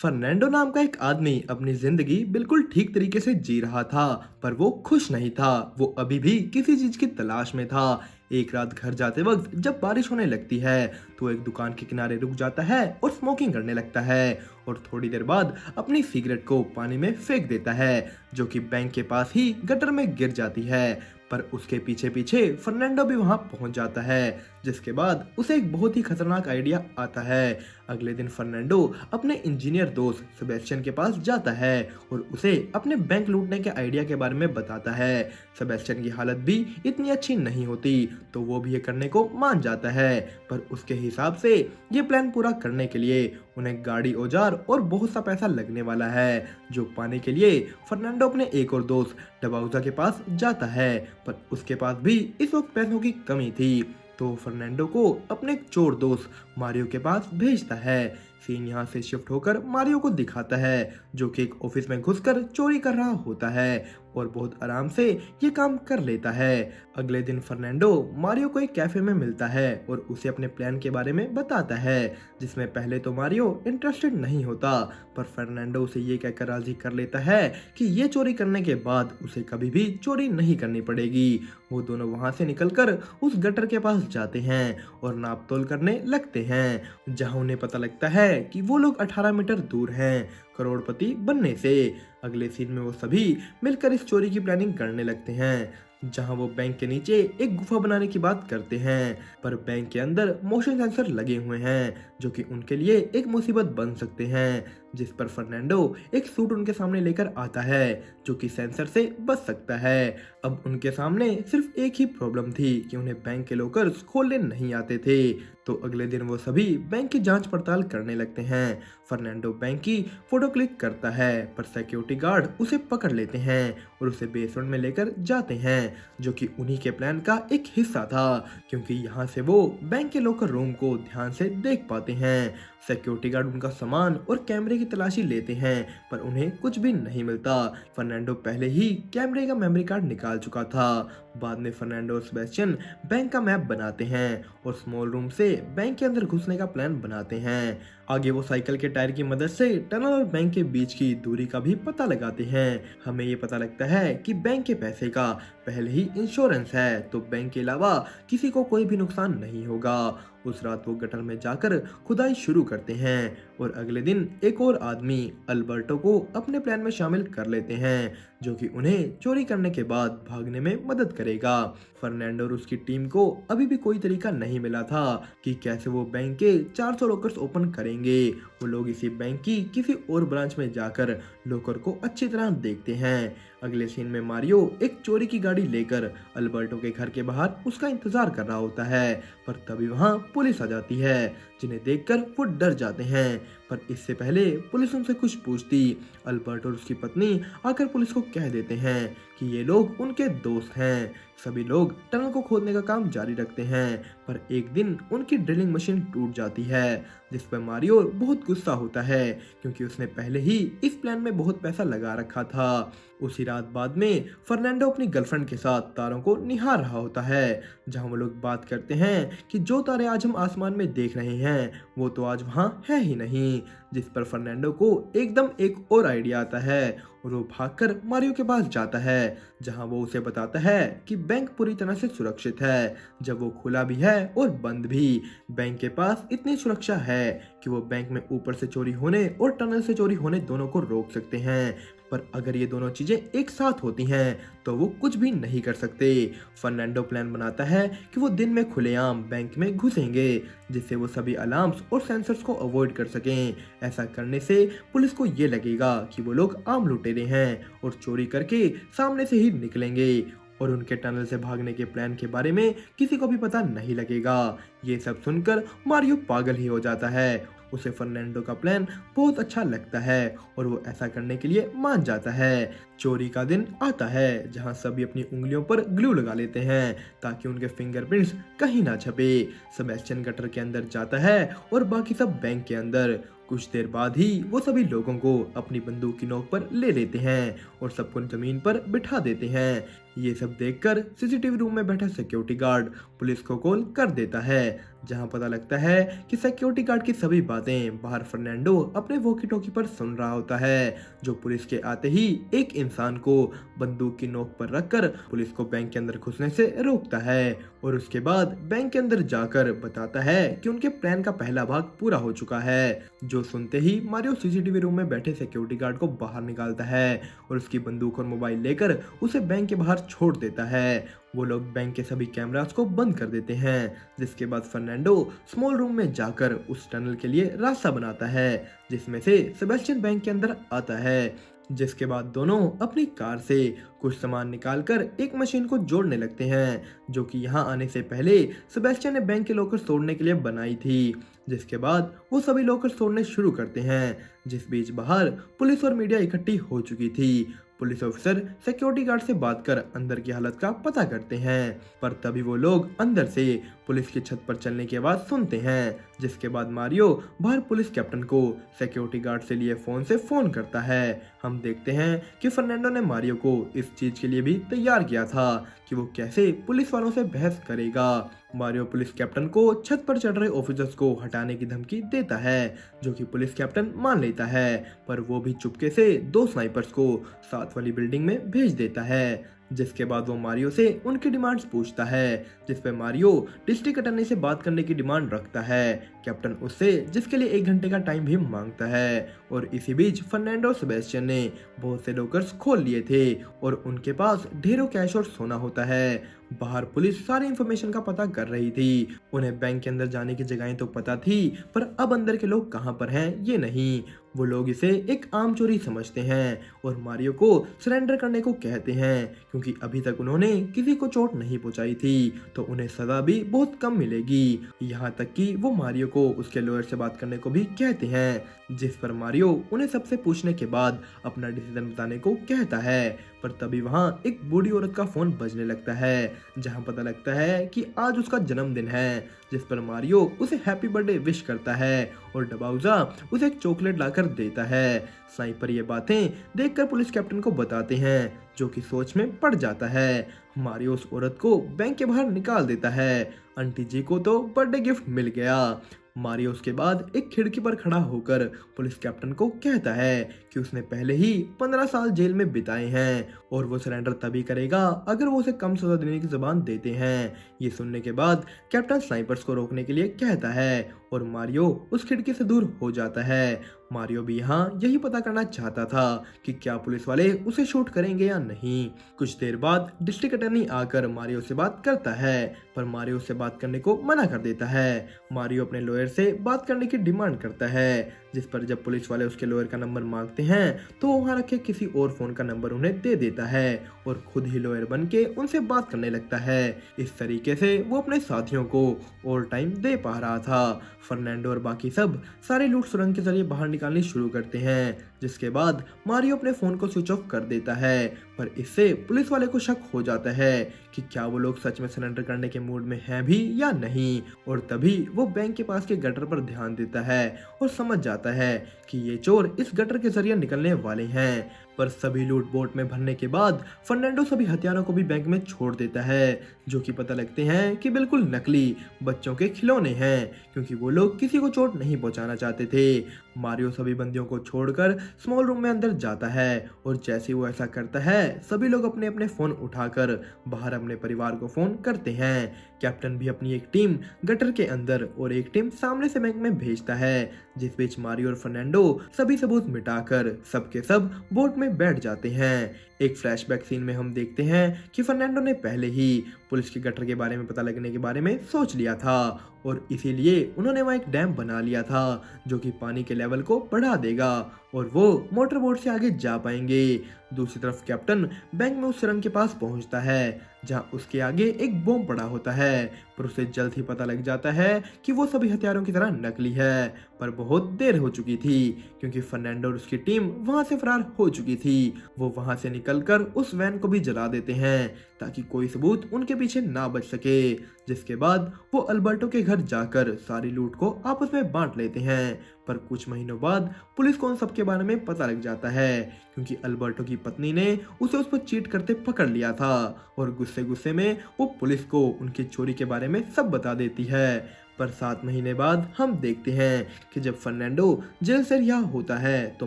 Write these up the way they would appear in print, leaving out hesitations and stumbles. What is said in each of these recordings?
Fernando नाम का एक आदमी अपनी जिंदगी बिल्कुल ठीक तरीके से जी रहा था, पर वो खुश नहीं था। वो अभी भी किसी चीज की तलाश में था। एक रात घर जाते वक्त जब बारिश होने लगती है तो एक दुकान के किनारे रुक जाता है और स्मोकिंग करने लगता है। और थोड़ी देर बाद अपनी सिगरेट को पानी में फेंक देता है, जो कि बैंक के पास ही गटर में गिर जाती है। पर उसके पीछे पीछे फर्नांडो भी वहां पहुंच जाता है, जिसके बाद उसे एक बहुत ही खतरनाक आइडिया आता है। अगले दिन फर्नांडो अपने इंजीनियर दोस्त सेबेस्टियन के पास जाता है और उसे अपने बैंक लूटने के आइडिया के बारे में बताता है। सेबेस्टियन की हालत भी इतनी अच्छी नहीं होती, तो वो भी ये करने को मान जाता है। पर उसके हिसाब से ये प्लान पूरा करने के लिए उन्हें गाड़ी, औजार और बहुत सा पैसा लगने वाला है, जो पाने के लिए फर्नांडो अपने एक और दोस्त डबाउजा के पास जाता है। पर उसके पास भी इस वक्त पैसों की कमी थी, तो फर्नांडो को अपने एक चोर दोस्त मारियो के पास भेजता है। सीन यहाँ से शिफ्ट होकर मारियो को दिखाता है, जो कि एक ऑफिस में घुसकर चोरी कर रहा होता है और बहुत आराम से ये काम कर लेता है। अगले दिन फर्नांडो मारियो को एक कैफे में मिलता है और उसे अपने प्लान के बारे में बताता है, जिसमें पहले तो मारियो इंटरेस्टेड नहीं होता, पर फर्नांडो उसे ये कहकर राजी कर लेता है कि ये चोरी करने के बाद उसे कभी भी चोरी नहीं करनी पड़ेगी। वो दोनों वहां से निकलकर उस गटर के पास जाते हैं और नाप तोल करने लगते हैं, जहां उन्हें पता लगता है कि वो लोग 18 मीटर दूर हैं करोड़पति बनने से। अगले सीन में वो सभी मिलकर इस चोरी की प्लानिंग करने लगते हैं, जहां वो बैंक के नीचे एक गुफा बनाने की बात करते हैं। पर बैंक के अंदर मोशन सेंसर लगे हुए हैं, जो कि उनके लिए एक मुसीबत बन सकते हैं, जिस पर फर्नांडो एक सूट उनके सामने लेकर आता है, जो कि सेंसर से बच सकता है। अब उनके सामने सिर्फ एक ही प्रॉब्लम थी कि उन्हें बैंक के लॉकर्स खोलने नहीं आते थे। तो अगले दिन वो सभी बैंक की जांच पड़ताल करने लगते हैं। फर्नांडो बैंक की फोटो क्लिक करता है, पर सिक्योरिटी गार्ड उसे पकड़ लेते हैं और उसे बेसमेंट में लेकर जाते हैं, जो कि उन्हीं के प्लान का एक हिस्सा था, क्योंकि यहाँ से वो बैंक के लॉकर रूम को ध्यान से देख पाते हैं। सिक्योरिटी गार्ड उनका सामान और कैमरे की तलाशी लेते हैं, पर उन्हें कुछ भी नहीं मिलता। फर्नांडो पहले ही कैमरे का मेमोरी कार्ड निकाल चुका था। बाद में फर्नांडो और सेबेस्टियन बैंक का मैप बनाते हैं और स्मॉल रूम से बैंक के अंदर घुसने का प्लान बनाते हैं। आगे वो साइकिल के टायर की मदद से टनल और बैंक के बीच की दूरी का भी पता लगाते हैं। हमें ये पता लगता है कि बैंक के पैसे का पहले ही इंश्योरेंस है, तो बैंक के अलावा किसी को कोई भी नुकसान नहीं होगा। उस रात वो गटर में जाकर खुदाई शुरू करते हैं और अगले दिन एक और आदमी अल्बर्टो को अपने प्लान में शामिल कर लेते हैं, जो कि उन्हें चोरी करने के बाद भागने में मदद करेगा। फर्नांडो और उसकी टीम को अभी भी कोई तरीका नहीं मिला था कि कैसे वो बैंक के 400 लॉकर्स ओपन करेंगे। वो लोग इसी बैंक की किसी और ब्रांच में जाकर लॉकर को अच्छी तरह देखते हैं। अगले सीन में मारियो एक चोरी की गाड़ी लेकर अल्बर्टो के घर के बाहर उसका इंतजार कर रहा होता है, पर तभी वहां पुलिस आ जाती है, जिन्हें देखकर वो डर जाते हैं। पर इससे पहले पुलिस उनसे कुछ पूछती, अल्बर्टो और उसकी पत्नी आकर पुलिस को कह देते हैं कि ये लोग उनके दोस्त हैं। सभी लोग टनल को खोदने का काम जारी रखते हैं, पर एक दिन उनकी ड्रिलिंग मशीन टूट जाती है, जिस पर मारियो बहुत गुस्सा होता है, क्योंकि उसने पहले ही इस प्लान में बहुत पैसा लगा रखा था। उसी रात बाद में फर्नांडो अपनी गर्लफ्रेंड के साथ तारों को निहार रहा होता है, जहां वो लोग बात करते हैं कि जो तारे आज हम आसमान में देख रहे हैं वो तो आज वहां है ही नहीं। जिस पर फर्नांडो को एकदम एक और आइडिया आता है और वो भागकर मारियो के पास जाता है, जहां वो उसे बताता है कि बैंक पूरी तरह से सुरक्षित है, जब वो खुला भी है और बंद भी। बैंक के पास इतनी सुरक्षा है कि वो बैंक में ऊपर से चोरी होने और टनल से चोरी होने दोनों को रोक सकते हैं, पर अगर ये दोनों चीजें एक साथ होती हैं तो वो कुछ भी नहीं कर सकते। फर्नांडो प्लान बनाता है कि वो दिन में खुलेआम बैंक में घुसेंगे, जिससे वो सभी अलार्म्स और सेंसर्स को अवॉइड कर सकें। ऐसा करने से पुलिस को ये लगेगा कि वो लोग आम लुटेरे हैं और चोरी करके सामने से ही निकलेंगे, और उनके टनल से भागने के प्लान के बारे में किसी को भी पता नहीं लगेगा। ये सब सुनकर मारियो पागल ही हो जाता है। उसे फर्नांडो का प्लान बहुत अच्छा लगता है और वो ऐसा करने के लिए मान जाता है। चोरी का दिन आता है, जहां सभी अपनी उंगलियों पर ग्लू लगा लेते हैं ताकि उनके फिंगरप्रिंट्स कहीं ना छपे। सेबेस्टियन गटर के अंदर जाता है और बाकी सब बैंक के अंदर। कुछ देर बाद ही वो सभी लोगों को अपनी बंदूक की नोक पर ले लेते हैं और सबको जमीन पर बिठा देते हैं। ये सब देखकर सीसीटीवी रूम में बैठा सिक्योरिटी गार्ड पुलिस को कॉल कर देता है, जहां पता लगता है कि सिक्योरिटी गार्ड की सभी बातें बाहर फर्नांडो अपने वॉकी टॉकी पर सुन रहा होता है, जो पुलिस के आते ही एक इंसान को बंदूक की नोक पर रखकर पुलिस को बैंक के अंदर घुसने से रोकता है और उसके बाद बैंक के अंदर जाकर बताता है कि उनके प्लान का पहला भाग पूरा हो चुका है। जो सुनते ही मारियो सीसीटीवी रूम में बैठे सिक्योरिटी गार्ड को बाहर निकालता है और उसकी बंदूक और मोबाइल लेकर उसे बैंक के बाहर छोड़ देता है। वो लोग बैंक के सभी कैमरास को बंद कर देते हैं, जिसके बाद फर्नांडो स्मॉल रूम में जाकर उस टनल के लिए रास्ता बनाता है जिसमें से सेबेस्टियन बैंक के अंदर आता है। जिसके बाद दोनों अपनी कार से कुछ सामान निकालकर एक मशीन को जोड़ने लगते हैं, जो कि यहाँ आने से पहले सेबेस्टियन ने बैंक के लॉकर तोड़ने के लिए बनाई थी। जिसके बाद वो सभी लॉकर तोड़ने शुरू करते हैं, जिस बीच बाहर पुलिस और मीडिया इकट्ठी हो चुकी थी। पुलिस ऑफिसर सिक्योरिटी गार्ड से बात कर अंदर की हालत का पता करते हैं, पर तभी वो लोग अंदर से पुलिस की छत पर चलने की आवाज सुनते हैं। जिसके बाद मारियो बाहर पुलिस कैप्टन को सिक्योरिटी गार्ड से लिए फोन से फोन करता है। हम देखते हैं कि फर्नांडो ने मारियो को इस चीज के लिए भी तैयार किया था कि वो कैसे पुलिस वालों से बहस करेगा। मारियो पुलिस कैप्टन को छत पर चढ़ रहे ऑफिसर्स को हटाने की धमकी देता है, जो कि पुलिस कैप्टन मान लेता है, पर वो भी चुपके से 2 स्नाइपर्स को साथ वाली बिल्डिंग में भेज देता है। जिसके बाद वो मारियो से उनकी डिमांड्स पूछता है, जिस पे मारियो डिस्ट्रिक्ट अटॉर्नी से बात करने की डिमांड रखता है। कैप्टन उससे जिसके लिए 1 घंटे का टाइम भी मांगता है और इसी बीच फर्नांडो और सेबेस्टियन ने बहुत से लॉकर्स खोल लिए थे और उनके पास ढेरों कैश और सोना होता है। बाहर पुलिस सारी इंफॉर्मेशन का पता कर रही थी। उन्हें बैंक के अंदर जाने की जगहें तो पता थी, पर अब अंदर के लोग कहां पर हैं ये नहीं। वो लोग इसे एक आम चोरी समझते हैं और मारियो को सरेंडर करने को कहते हैं, क्योंकि अभी तक उन्होंने किसी को चोट नहीं पहुंचाई थी, तो उन्हें सजा भी बहुत कम मिलेगी। यहाँ तक कि वो मारियो को उसके लॉयर से बात करने को भी कहते हैं, जिस पर मारियो उन्हें सबसे पूछने के बाद अपना डिसीजन बताने को कहता है। पर तभी वहाँ एक बूढ़ी औरत का फोन बजने लगता है, जहाँ पता लगता है कि आज उसका जन्मदिन है। जिस पर मारियो उसे हैप्पी बर्थडे विश करता है और डबाउजा उसे एक चॉकलेट लाकर देता है। स्नाइपर ये बातें देखकर पुलिस कैप्टन को बताते हैं, जो कि सोच में पड़ जाता है। मारियो उस औरत को बैंक के बाहर निकाल देता है। आंटी जी को तो बर्थडे गिफ्ट मिल गया। मारियो उसके बाद एक खिड़की पर खड़ा होकर पुलिस कैप्टन को कहता है कि उसने पहले ही 15 साल जेल में बिताए हैं और वो सरेंडर तभी करेगा अगर वो उसे कम सजा देने की जुबान देते हैं। ये सुनने के बाद कैप्टन स्नाइपर्स को रोकने के लिए कहता है और मारियो उस खिड़की से दूर हो जाता है। मारियो भी यहाँ यही पता करना चाहता था कि क्या पुलिस वाले उसे शूट करेंगे या नहीं। कुछ देर बाद डिस्ट्रिक्ट अटॉर्नी आकर मारियो से बात करता है, पर मारियो से बात करने को मना कर देता है। मारियो अपने लॉयर से बात करने की डिमांड करता है, जिस पर जब पुलिस वाले उसके लॉयर का नंबर मांगते हैं तो वहाँ रखे किसी और फोन का नंबर उन्हें दे देता है और खुद ही लॉयर बन के उनसे बात करने लगता है। इस तरीके से वो अपने साथियों को और टाइम दे पा रहा था। फर्नांडो और बाकी सब सारे लूट सुरंग के जरिए बाहर निकालनी शुरू करते हैं, जिसके बाद मारियो अपने फोन को स्विच ऑफ कर देता है। पर इससे पुलिस वाले को शक हो जाता है कि क्या वो लोग सच में सरेंडर करने के मूड में हैं भी या नहीं, और तभी वो बैंक के पास के गटर पर ध्यान देता है और समझ जाता है कि ये चोर इस गटर के जरिए निकलने वाले हैं। पर सभी लूट बोट में भरने के बाद फर्नांडो सभी हथियारों को भी बैंक में छोड़ देता है, जो कि पता लगते हैं कि बिल्कुल नकली बच्चों के खिलौने हैं, क्योंकि वो लोग किसी को चोट नहीं पहुंचाना चाहते थे। मारियो सभी बंदियों को छोड़कर स्मॉल रूम में अंदर जाता है और जैसे वो ऐसा करता है सभी लोग अपने अपने फोन उठाकर बाहर अपने परिवार को फोन करते हैं। कैप्टन भी अपनी एक टीम गटर के अंदर और एक टीम सामने से बैंक में भेजता है, जिस बीच मारियो और फर्नांडो सभी सबूत मिटाकर सबके सब बोट में बैठ जाते हैं। एक फ्लैशबैक सीन में हम देखते हैं कि फर्नांडो ने पहले ही पुलिस के गटर के बारे में पता लगने के बारे में सोच लिया था और इसीलिए उन्होंने वहाँ एक डैम बना लिया था जो कि पानी के लेवल को बढ़ा देगा और वो मोटर बोट से आगे जा पाएंगे। दूसरी तरफ कैप्टन बैंक में उस सुरंग के पास पहुंचता है जहां उसके आगे एक बॉम्ब पड़ा होता है, पर उसे जल्द ही पता लग जाता है कि वो सभी हथियारों की तरह नकली है। पर बहुत देर हो चुकी थी क्योंकि फर्नांडो और उसकी टीम वहां से फरार हो चुकी थी। वो वहां से निकलकर उस वैन को भी जला देते हैं ताकि कोई सबूत उनके पीछे ना बच सके। जिसके बाद वो अल्बर्टो के घर जाकर सारी लूट को आपस में बांट लेते हैं। पर कुछ महीनों बाद पुलिस को उन सब के बारे में पता लग जाता है, क्योंकि अल्बर्टो की पत्नी ने उसे उस पर चीट करते पकड़ लिया था और गुस्से गुस्से में वो पुलिस को उनकी चोरी के बारे में सब बता देती है। पर 7 महीने बाद हम देखते हैं कि जब फर्नांडो जेल से रिहा होता है तो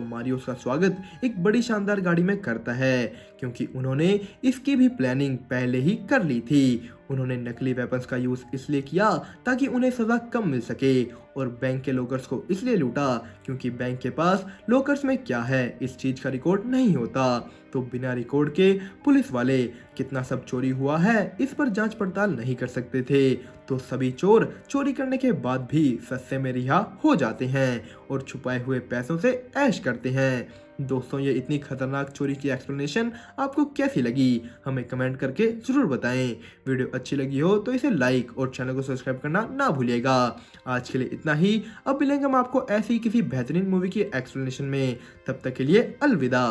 मारियो उसका स्वागत एक बड़ी शानदार गाड़ी में करता है, क्योंकि उन्होंने इसकी भी प्लानिंग पहले ही कर ली थी। उन्होंने नकली वेपन्स का यूज इसलिए किया ताकि उन्हें सजा कम मिल सके, और बैंक के लॉकर्स को इसलिए लूटा क्योंकि बैंक के पास लॉकर्स में क्या है इस चीज का रिकॉर्ड नहीं होता। तो बिना रिकॉर्ड के पुलिस वाले कितना सब चोरी हुआ है इस पर जांच पड़ताल नहीं कर सकते थे, तो सभी चोर चोरी करने के बाद भी सस्ते में रिहा हो जाते हैं और छुपाए हुए पैसों से ऐश करते हैं। दोस्तों, ये इतनी खतरनाक चोरी की एक्सप्लेनेशन आपको कैसी लगी हमें कमेंट करके जरूर बताएं। वीडियो अच्छी लगी हो तो इसे लाइक और चैनल को सब्सक्राइब करना ना भूलिएगा। आज के लिए इतना ही, अब मिलेंगे हम आपको ऐसी किसी बेहतरीन मूवी की एक्सप्लेनेशन में। तब तक के लिए अलविदा।